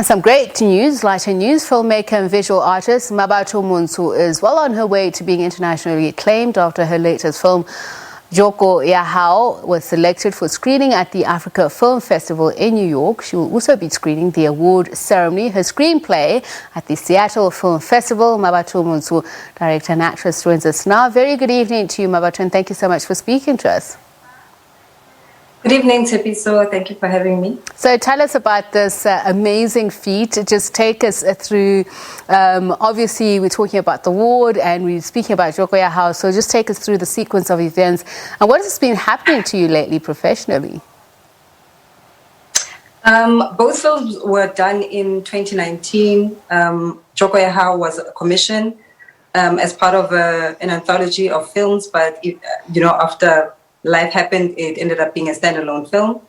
Some great news, lighter news. Filmmaker and visual artist Mmabatho Montsho is well on her way to being internationally acclaimed after her latest film, Joko Ya Hao, was selected for screening at the Africa Film Festival in New York. She will also be screening the award ceremony, her screenplay, at the Seattle Film Festival. Mmabatho Montsho, director and actress, joins us now. Very good evening to you, Mmabatho, and thank you so much for speaking to us. Good evening, Tepiso. Thank you for having me. So tell us about this amazing feat. Just take us through, obviously we're talking about the award and we're speaking about Joko Ya Hao, so just take us through the sequence of events and what has been happening to you lately professionally? Both films were done in 2019. Joko Ya Hao was a commission as part of an anthology of films, but after life happened, it ended up being a standalone film.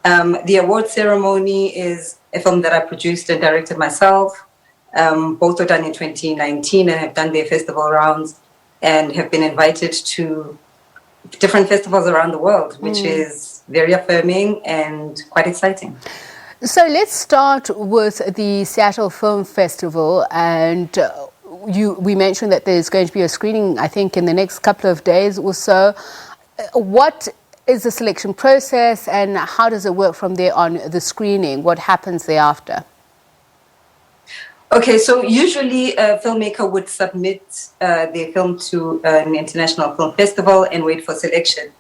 The award ceremony is a film that I produced and directed myself. Both were done in 2019 and have done their festival rounds and have been invited to different festivals around the world, which is very affirming and quite exciting. So let's start with the Seattle Film Festival, and we mentioned that there's going to be a screening, I think, in the next couple of days or so. What is the selection process and how does it work from there on the screening? What happens thereafter? Okay, so usually a filmmaker would submit their film to an international film festival and wait for selection.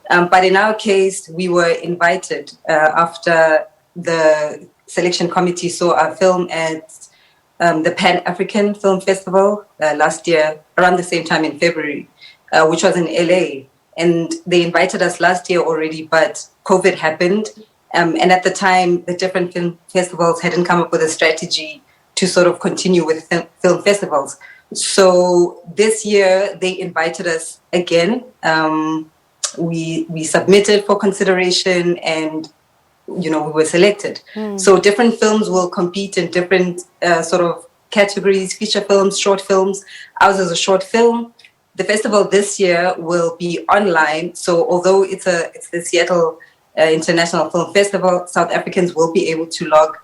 But in our case, we were invited after the selection committee saw our film at the Pan-African Film Festival last year, around the same time in February, which was in LA. And they invited us last year already, but COVID happened. And at the time, the different film festivals hadn't come up with a strategy to sort of continue with film festivals. So this year, they invited us again. We submitted for consideration and, we were selected. So different films will compete in different sort of categories, feature films, short films. Ours is a short film. The festival this year will be online. So although it's the Seattle International Film Festival, South Africans will be able to log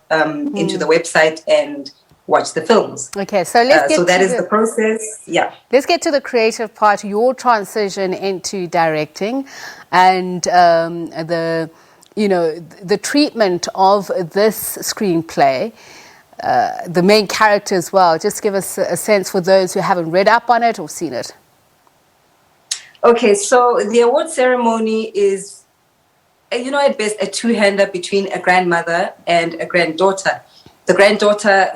into the website and watch the films. Okay, so let's get so that is the process. Yeah. Let's get to the creative part, your transition into directing and the treatment of this screenplay. The main character as well. Just give us a sense for those who haven't read up on it or seen it. Okay, so the award ceremony is, at best, a two-hander between a grandmother and a granddaughter. The granddaughter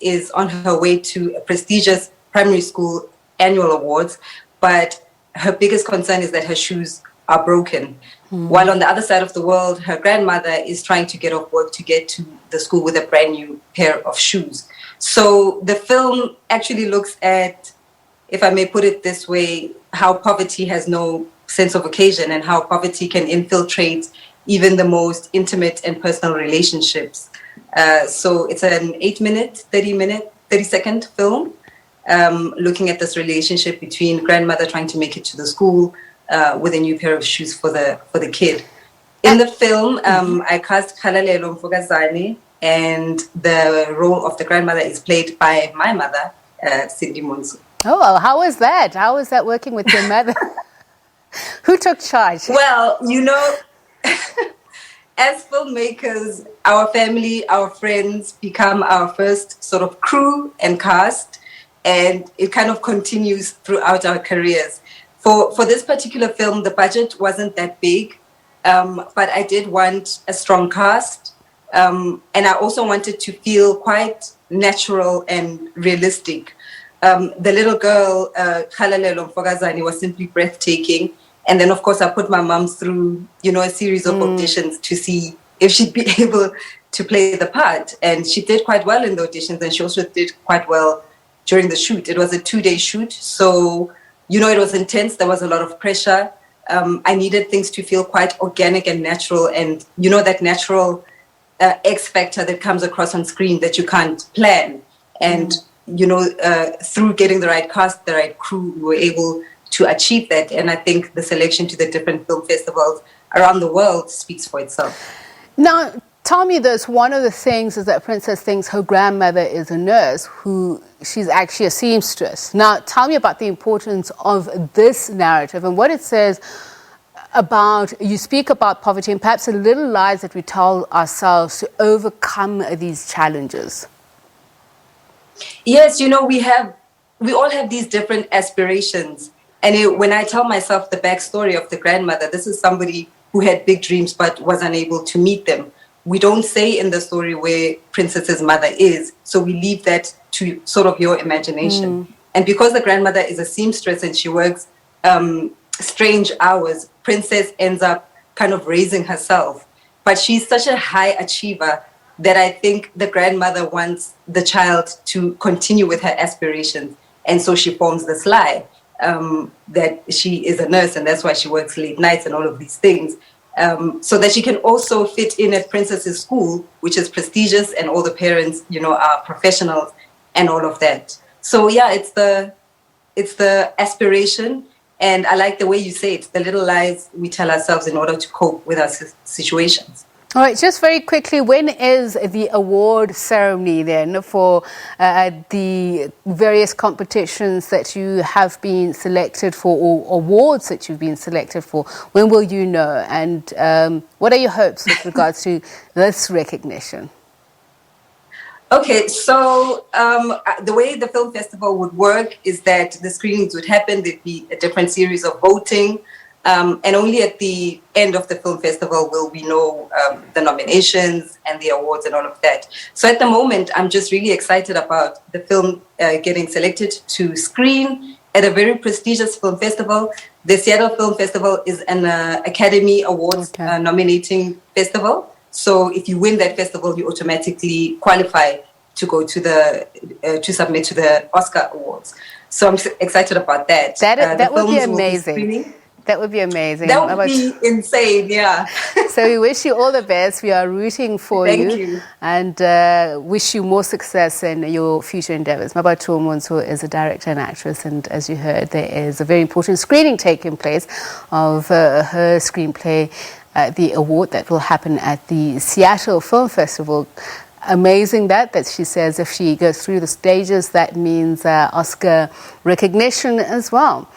is on her way to a prestigious primary school annual awards, but her biggest concern is that her shoes are broken. While on the other side of the world, her grandmother is trying to get off work to get to the school with a brand new pair of shoes. So the film actually looks at, if I may put it this way, how poverty has no sense of occasion and how poverty can infiltrate even the most intimate and personal relationships. So it's an 30-second film looking at this relationship between grandmother trying to make it to the school with a new pair of shoes for the kid. In the film, I cast Khalalelo Mfokazane, and the role of the grandmother is played by my mother, Cindy Montsho. Oh, how was that? How was that working with your mother? Who took charge? Well, as filmmakers, our family, our friends become our first sort of crew and cast, and it kind of continues throughout our careers. For this particular film, the budget wasn't that big, but I did want a strong cast, and I also wanted to feel quite natural and realistic. The little girl, Khalalelo Mfokazane, was simply breathtaking. And then, of course, I put my mom through, a series of auditions to see if she'd be able to play the part. And she did quite well in the auditions, and she also did quite well during the shoot. It was a 2-day shoot, so, it was intense. There was a lot of pressure. I needed things to feel quite organic and natural, and, that natural X factor that comes across on screen that you can't plan. And through getting the right cast, the right crew, we were able to achieve that. And I think the selection to the different film festivals around the world speaks for itself. Now, Tell me this, one of the things is that Princess thinks her grandmother is a nurse who she's actually a seamstress. Now, tell me about the importance of this narrative and what it says about, you speak about poverty and perhaps the little lies that we tell ourselves to overcome these challenges. Yes, we all have these different aspirations. And when I tell myself the backstory of the grandmother, this is somebody who had big dreams but was unable to meet them. We don't say in the story where Princess's mother is, so we leave that to sort of your imagination. And because the grandmother is a seamstress and she works strange hours, Princess ends up kind of raising herself. But she's such a high achiever that I think the grandmother wants the child to continue with her aspirations. And so she forms this lie that she is a nurse and that's why she works late nights and all of these things. So that she can also fit in at Princess's school, which is prestigious and all the parents, are professionals and all of that. So yeah, it's the aspiration. And I like the way you say it, the little lies we tell ourselves in order to cope with our situations. All right, just very quickly, when is the award ceremony then for the various competitions that you have been selected for or awards that you've been selected for? When will you know? And what are your hopes with regards to this recognition? Okay, so the way the film festival would work is that the screenings would happen. There'd be a different series of voting. And only at the end of the film festival will we know the nominations and the awards and all of that. So at the moment, I'm just really excited about the film getting selected to screen at a very prestigious film festival. The Seattle Film Festival is an Academy Awards nominating festival. So if you win that festival, you automatically qualify to go to to submit to the Oscar Awards. So I'm excited about that. That would be amazing. That would be amazing. That would be insane, yeah. So we wish you all the best. We are rooting for you. Thank you. And wish you more success in your future endeavors. Mmabatho Montsho is a director and actress, and as you heard, there is a very important screening taking place of her screenplay, the award that will happen at the Seattle Film Festival. Amazing that she says if she goes through the stages, that means Oscar recognition as well.